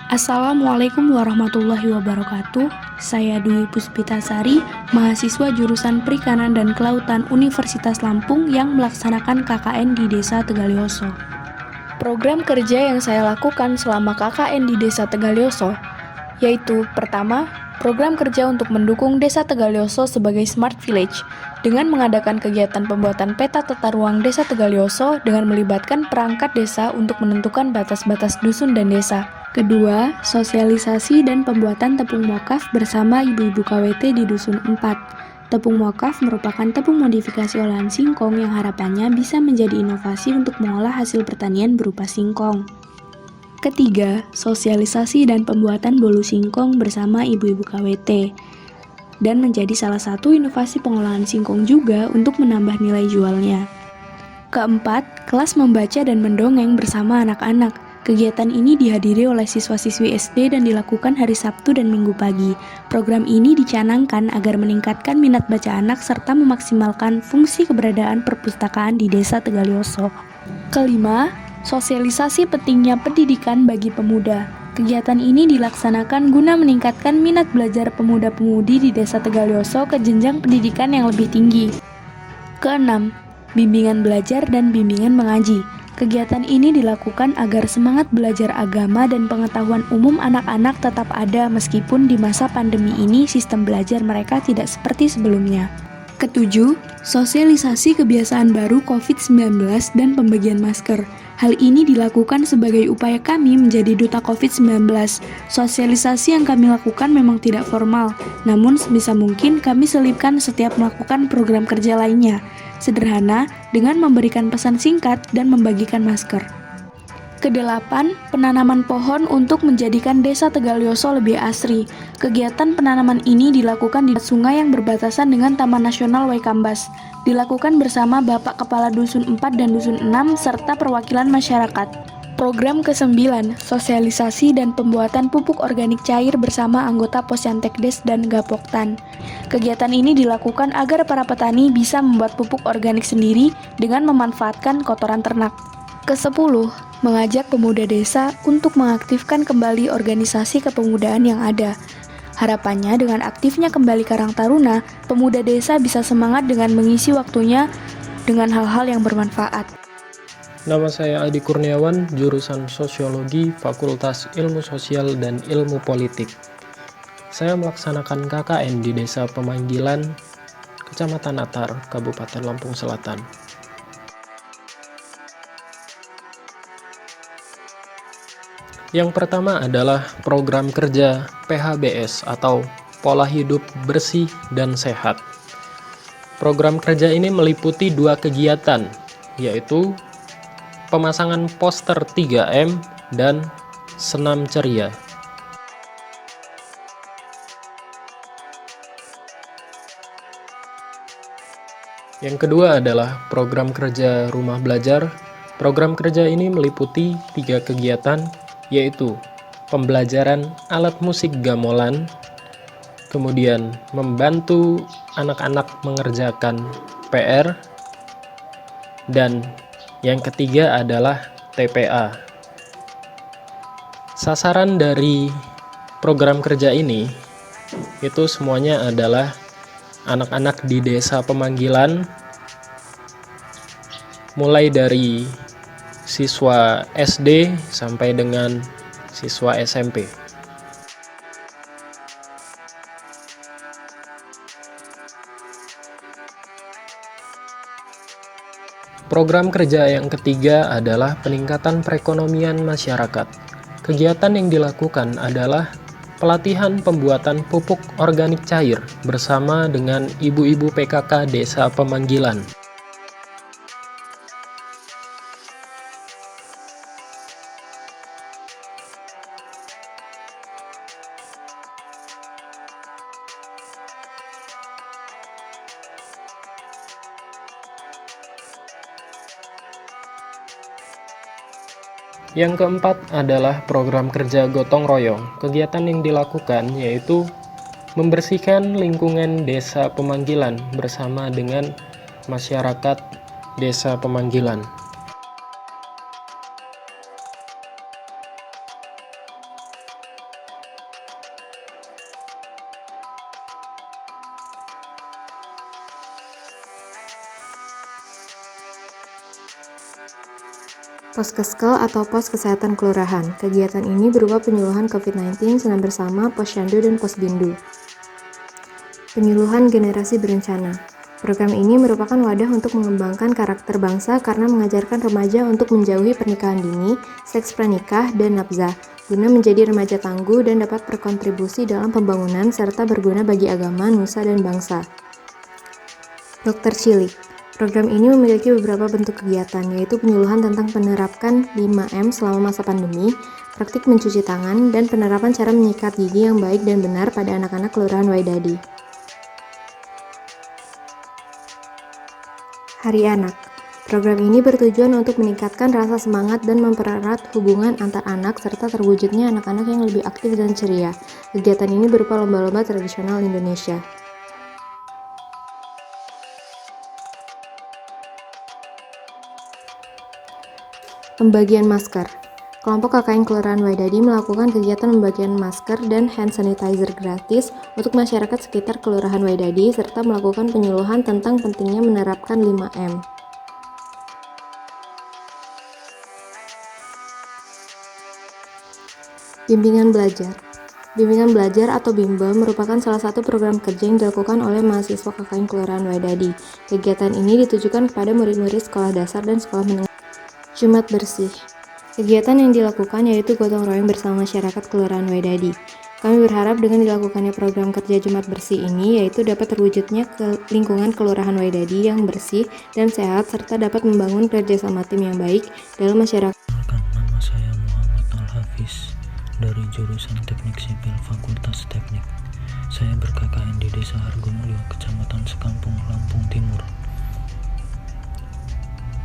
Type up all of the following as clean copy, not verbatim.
Assalamualaikum warahmatullahi wabarakatuh. Saya Dwi Puspitasari, mahasiswa jurusan Perikanan dan Kelautan Universitas Lampung yang melaksanakan KKN di Desa Tegalioso. Program kerja yang saya lakukan selama KKN di Desa Tegalioso yaitu pertama, program kerja untuk mendukung Desa Tegalioso sebagai Smart Village dengan mengadakan kegiatan pembuatan peta tata ruang Desa Tegalioso dengan melibatkan perangkat desa untuk menentukan batas-batas dusun dan desa. Kedua, sosialisasi dan pembuatan tepung mokaf bersama ibu-ibu KWT di Dusun 4. Tepung mokaf merupakan tepung modifikasi olahan singkong yang harapannya bisa menjadi inovasi untuk mengolah hasil pertanian berupa singkong. Ketiga, sosialisasi dan pembuatan bolu singkong bersama ibu-ibu KWT dan menjadi salah satu inovasi pengolahan singkong juga untuk menambah nilai jualnya. Keempat, kelas membaca dan mendongeng bersama anak-anak. Kegiatan ini dihadiri oleh siswa-siswi SD dan dilakukan hari Sabtu dan Minggu pagi. Program ini dicanangkan agar meningkatkan minat baca anak serta memaksimalkan fungsi keberadaan perpustakaan di Desa Tegalioso. Kelima, sosialisasi pentingnya pendidikan bagi pemuda. Kegiatan ini dilaksanakan guna meningkatkan minat belajar pemuda-pemudi di Desa Tegalioso ke jenjang pendidikan yang lebih tinggi. Keenam, bimbingan belajar dan bimbingan mengaji. Kegiatan ini dilakukan agar semangat belajar agama dan pengetahuan umum anak-anak tetap ada meskipun di masa pandemi ini sistem belajar mereka tidak seperti sebelumnya. Ketujuh, sosialisasi kebiasaan baru COVID-19 dan pembagian masker. Hal ini dilakukan sebagai upaya kami menjadi duta COVID-19. Sosialisasi yang kami lakukan memang tidak formal, namun sebisa mungkin kami selipkan setiap melakukan program kerja lainnya. Sederhana, dengan memberikan pesan singkat dan membagikan masker. Kedelapan, penanaman pohon untuk menjadikan Desa Tegalioso lebih asri. Kegiatan penanaman ini dilakukan di sungai yang berbatasan dengan Taman Nasional Waikambas. Dilakukan bersama Bapak Kepala Dusun 4 dan Dusun 6 serta perwakilan masyarakat. Program ke-9, sosialisasi dan pembuatan pupuk organik cair bersama anggota Posyantekdes dan Gapoktan. Kegiatan ini dilakukan agar para petani bisa membuat pupuk organik sendiri dengan memanfaatkan kotoran ternak. Ke-10, mengajak pemuda desa untuk mengaktifkan kembali organisasi kepemudaan yang ada. Harapannya dengan aktifnya kembali Karang Taruna, pemuda desa bisa semangat dengan mengisi waktunya dengan hal-hal yang bermanfaat. Nama saya Adi Kurniawan, jurusan Sosiologi, Fakultas Ilmu Sosial dan Ilmu Politik. Saya melaksanakan KKN di Desa Pemanggilan, Kecamatan Natar, Kabupaten Lampung Selatan. Yang pertama adalah program kerja PHBS atau Pola Hidup Bersih dan Sehat. Program kerja ini meliputi 2 kegiatan, yaitu pemasangan poster 3M dan senam ceria. Yang kedua adalah program kerja rumah belajar. Program kerja ini meliputi 3 kegiatan, yaitu pembelajaran alat musik gamelan, kemudian membantu anak-anak mengerjakan PR, dan yang ketiga adalah TPA. Sasaran dari program kerja ini itu semuanya adalah anak-anak di Desa Pemanggilan, mulai dari siswa SD sampai dengan siswa SMP. Program kerja yang ketiga adalah peningkatan perekonomian masyarakat. Kegiatan yang dilakukan adalah pelatihan pembuatan pupuk organik cair bersama dengan ibu-ibu PKK Desa Pemanggilan. Yang keempat adalah program kerja gotong royong. Kegiatan yang dilakukan yaitu membersihkan lingkungan Desa Pemanggilan bersama dengan masyarakat Desa Pemanggilan. Poskeskel atau Pos Kesehatan Kelurahan. Kegiatan ini berupa penyuluhan COVID-19, senam bersama, posyandu, dan posbindu. Penyuluhan generasi berencana. Program ini merupakan wadah untuk mengembangkan karakter bangsa karena mengajarkan remaja untuk menjauhi pernikahan dini, seks pranikah, dan nafzah, guna menjadi remaja tangguh dan dapat berkontribusi dalam pembangunan serta berguna bagi agama, nusa, dan bangsa. Dokter Cilik. Program ini memiliki beberapa bentuk kegiatan, yaitu penyuluhan tentang penerapkan 5M selama masa pandemi, praktik mencuci tangan, dan penerapan cara menyikat gigi yang baik dan benar pada anak-anak Kelurahan Waidadi. Hari Anak. Program ini bertujuan untuk meningkatkan rasa semangat dan mempererat hubungan antar anak serta terwujudnya anak-anak yang lebih aktif dan ceria. Kegiatan ini berupa lomba-lomba tradisional Indonesia. Pembagian masker. Kelompok KKN Kelurahan Waidadi melakukan kegiatan pembagian masker dan hand sanitizer gratis untuk masyarakat sekitar Kelurahan Waidadi serta melakukan penyuluhan tentang pentingnya menerapkan 5M. Bimbingan belajar. Bimbingan belajar atau bimbel merupakan salah satu program kerja yang dilakukan oleh mahasiswa KKN Kelurahan Waidadi. Kegiatan ini ditujukan kepada murid-murid sekolah dasar dan sekolah menengah. Jumat Bersih. Kegiatan yang dilakukan yaitu gotong royong bersama masyarakat Kelurahan Waidadi. Kami berharap dengan dilakukannya program kerja Jumat Bersih ini yaitu dapat terwujudnya lingkungan Kelurahan Waidadi yang bersih dan sehat serta dapat membangun kerjasama tim yang baik dalam masyarakat. Nama saya Muhammad Al-Hafiz dari jurusan Teknik Sipil Fakultas Teknik. Saya ber-KKN di Desa Hargomulyo, Kecamatan Sekampung, Lampung Timur.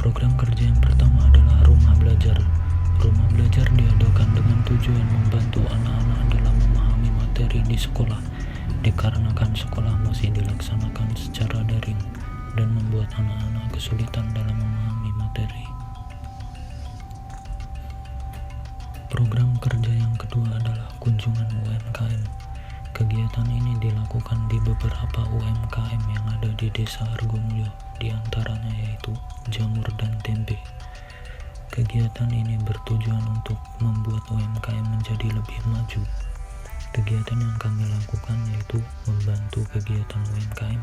Program kerja yang pertama adalah rumah belajar. Rumah belajar diadakan dengan tujuan membantu anak-anak dalam memahami materi di sekolah, dikarenakan sekolah masih dilaksanakan secara daring dan membuat anak-anak kesulitan dalam memahami materi. Program kerja yang kedua adalah kunjungan UMKM. Kegiatan ini dilakukan di beberapa UMKM yang ada di Desa Hargomulyo, diantaranya yaitu jamur dan tempe. Kegiatan ini bertujuan untuk membuat UMKM menjadi lebih maju. Kegiatan yang kami lakukan yaitu membantu kegiatan UMKM,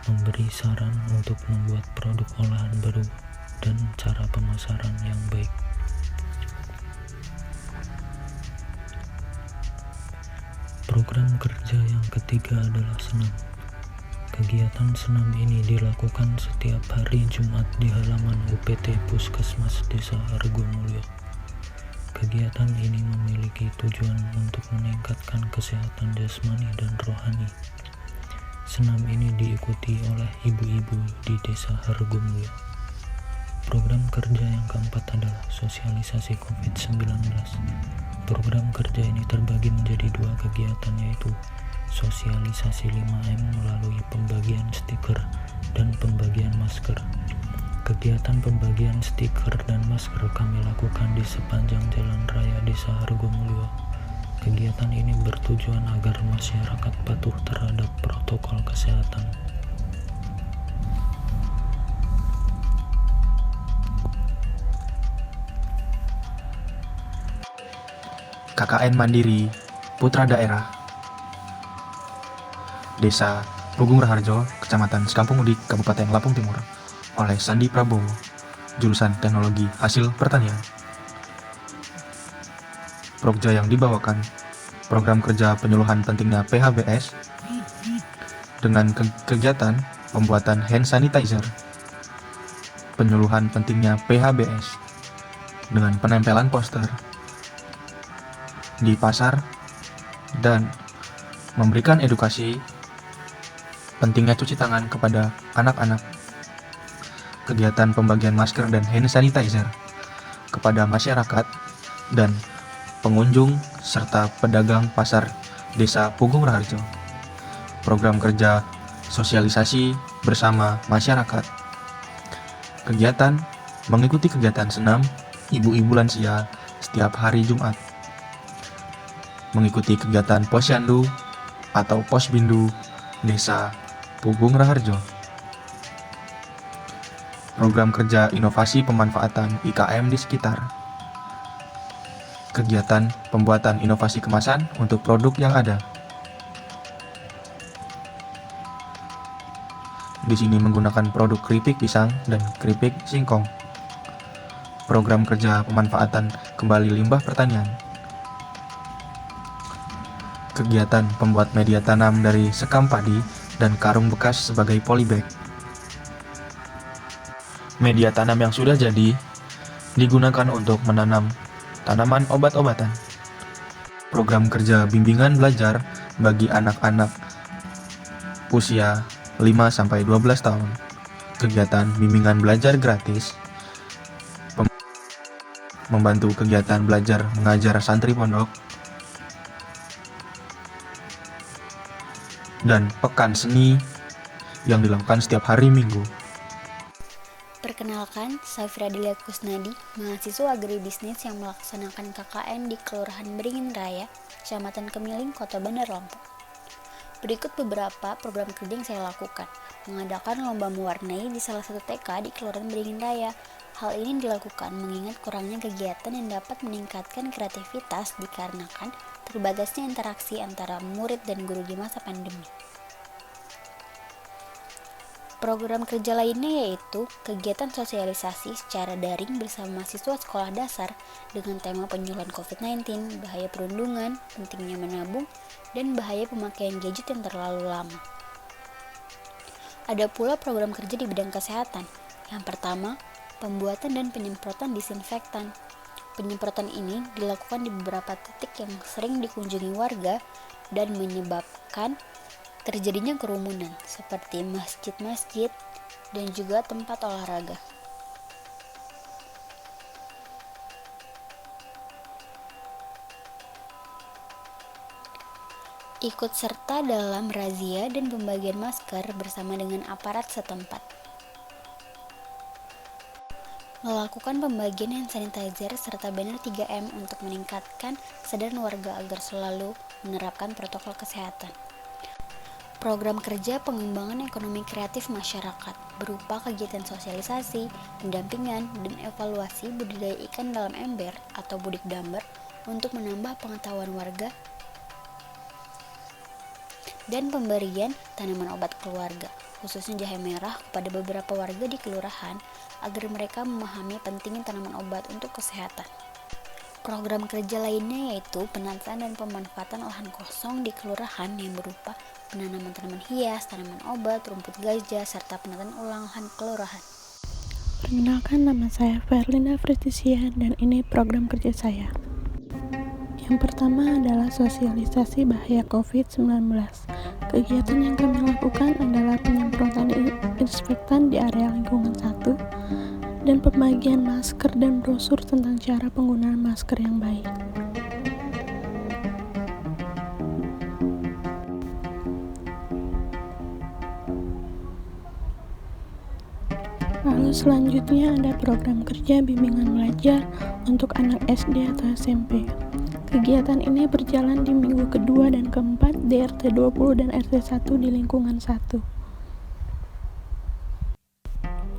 memberi saran untuk membuat produk olahan baru, dan cara pemasaran yang baik. Program kerja yang ketiga adalah senam. Kegiatan senam ini dilakukan setiap hari Jumat di halaman UPT Puskesmas Desa Hargomulyo. Kegiatan ini memiliki tujuan untuk meningkatkan kesehatan jasmani dan rohani. Senam ini diikuti oleh ibu-ibu di Desa Hargomulyo. Program kerja yang keempat adalah sosialisasi COVID-19. Program kerja ini terbagi menjadi dua kegiatan, yaitu sosialisasi 5M melalui pembagian stiker dan pembagian masker. Kegiatan pembagian stiker dan masker kami lakukan di sepanjang jalan raya Desa Hargomulyo. Kegiatan ini bertujuan agar masyarakat patuh terhadap protokol kesehatan. KKN Mandiri Putra Daerah Desa Pugung Raharjo, Kecamatan Sekampung Udik, Kabupaten Lampung Timur, oleh Sandi Prabowo, jurusan Teknologi Hasil Pertanian. Program yang dibawakan program kerja penyuluhan pentingnya PHBS dengan kegiatan pembuatan hand sanitizer, penyuluhan pentingnya PHBS dengan penempelan poster di pasar, dan memberikan edukasi pentingnya cuci tangan kepada anak-anak. Kegiatan pembagian masker dan hand sanitizer kepada masyarakat dan pengunjung serta pedagang pasar Desa Pugung Raharjo. Program kerja sosialisasi bersama masyarakat. Kegiatan mengikuti kegiatan senam ibu-ibu lansia setiap hari Jumat. Mengikuti kegiatan posyandu atau posbindu Desa Pugung Raharjo. program kerja inovasi pemanfaatan IKM di sekitar. Kegiatan pembuatan inovasi kemasan untuk produk yang ada. Di sini menggunakan produk keripik pisang dan keripik singkong. Program kerja pemanfaatan kembali limbah pertanian. Kegiatan pembuat media tanam dari sekam padi dan karung bekas sebagai polybag. Media tanam yang sudah jadi digunakan untuk menanam tanaman obat-obatan. Program kerja bimbingan belajar bagi anak-anak usia 5-12 tahun. Kegiatan bimbingan belajar gratis. Membantu kegiatan belajar mengajar santri pondok. Dan pekan seni yang dilakukan setiap hari Minggu. Perkenalkan, Safira Delia Kusnadi, mahasiswa agribisnis yang melaksanakan KKN di Kelurahan Beringin Raya, Kecamatan Kemiling, Kota Bandar Lampung. Berikut beberapa program kerja yang saya lakukan. Mengadakan lomba mewarnai di salah satu TK di Kelurahan Beringin Raya. Hal ini dilakukan mengingat kurangnya kegiatan yang dapat meningkatkan kreativitas dikarenakan terbatasnya interaksi antara murid dan guru di masa pandemi. Program kerja lainnya yaitu kegiatan sosialisasi secara daring bersama mahasiswa sekolah dasar dengan tema penyuluhan COVID-19, bahaya perundungan, pentingnya menabung, dan bahaya pemakaian gadget yang terlalu lama. Ada pula program kerja di bidang kesehatan. Yang pertama, pembuatan dan penyemprotan disinfektan. Penyemprotan ini dilakukan di beberapa titik yang sering dikunjungi warga dan menyebabkan terjadinya kerumunan seperti masjid-masjid dan juga tempat olahraga. Ikut serta dalam razia dan pembagian masker bersama dengan aparat setempat. Melakukan pembagian hand sanitizer serta banner 3M untuk meningkatkan kesadaran warga agar selalu menerapkan protokol kesehatan. Program kerja pengembangan ekonomi kreatif masyarakat berupa kegiatan sosialisasi, pendampingan, dan evaluasi budidaya ikan dalam ember atau budik damber untuk menambah pengetahuan warga dan pemberian tanaman obat keluarga, khususnya jahe merah kepada beberapa warga di kelurahan agar mereka memahami pentingnya tanaman obat untuk kesehatan. Program kerja lainnya yaitu penataan dan pemanfaatan lahan kosong di kelurahan yang berupa penanaman tanaman hias, tanaman obat, rumput gajah, serta penataan ulang lahan kelurahan. Perkenalkan, nama saya Verlinda Fristisia dan ini program kerja saya. Yang pertama adalah sosialisasi bahaya COVID-19. Kegiatan yang kami lakukan adalah penyemprotan disinfektan di area lingkungan 1 dan pembagian masker dan brosur tentang cara penggunaan masker yang baik. Lalu selanjutnya ada program kerja bimbingan belajar untuk anak SD atau SMP. Kegiatan ini berjalan di minggu kedua dan keempat di RT 20 dan RT 1 di lingkungan 1.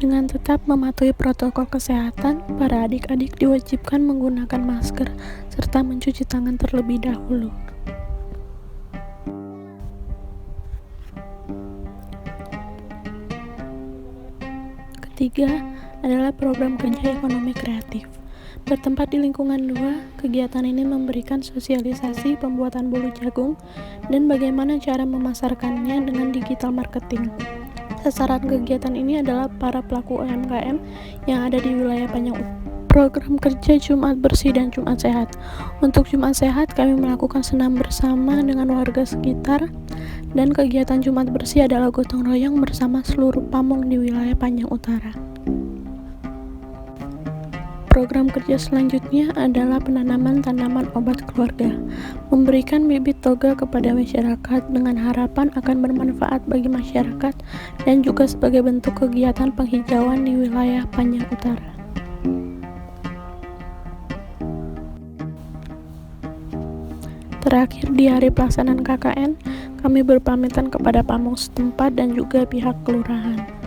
Dengan tetap mematuhi protokol kesehatan, para adik-adik diwajibkan menggunakan masker serta mencuci tangan terlebih dahulu. Ketiga adalah program kerja ekonomi kreatif. Bertempat di lingkungan 2, kegiatan ini memberikan sosialisasi pembuatan bolu jagung dan bagaimana cara memasarkannya dengan digital marketing. Sasaran kegiatan ini adalah para pelaku UMKM yang ada di wilayah Panjang. Program kerja Jumat Bersih dan Jumat Sehat. Untuk Jumat Sehat, kami melakukan senam bersama dengan warga sekitar, dan kegiatan Jumat Bersih adalah gotong royong bersama seluruh pamong di wilayah Panjang Utara. Program kerja selanjutnya adalah penanaman tanaman obat keluarga, memberikan bibit toga kepada masyarakat dengan harapan akan bermanfaat bagi masyarakat dan juga sebagai bentuk kegiatan penghijauan di wilayah Panjang Utara. Terakhir, di hari pelaksanaan KKN, kami berpamitan kepada pamong setempat dan juga pihak kelurahan.